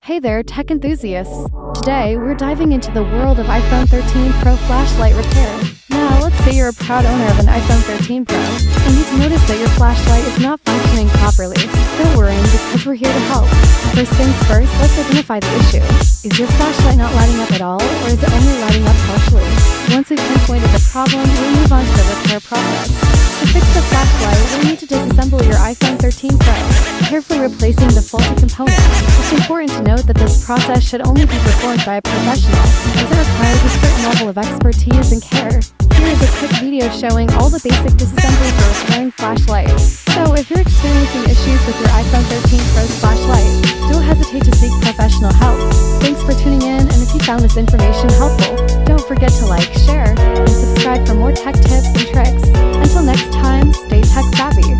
Hey there, tech enthusiasts! Today, we're diving into the world of iPhone 13 Pro flashlight repair. Now, let's say you're a proud owner of an iPhone 13 Pro, and you've noticed that your flashlight is not functioning properly. Don't worry, because we're here to help. First things first, let's identify the issue. Is your flashlight not lighting up at all, or is it only lighting up partially? Once we've pinpointed the problem, we'll move on to the repair process. To fix the flashlight, we'll need to disassemble your iPhone 13 Pro, carefully replacing the faulty component. It's important to note that this process should only be performed by a professional, as it requires a certain level of expertise and care. Here is a quick video showing all the basic disassembly for repairing flashlights. So if you're experiencing issues with your iPhone 13 Pro's flashlight, don't hesitate to seek professional help. Thanks for tuning in, and if you found this information helpful, don't forget to like, share, and subscribe for more tech tips and tricks. Until next time, stay tech savvy.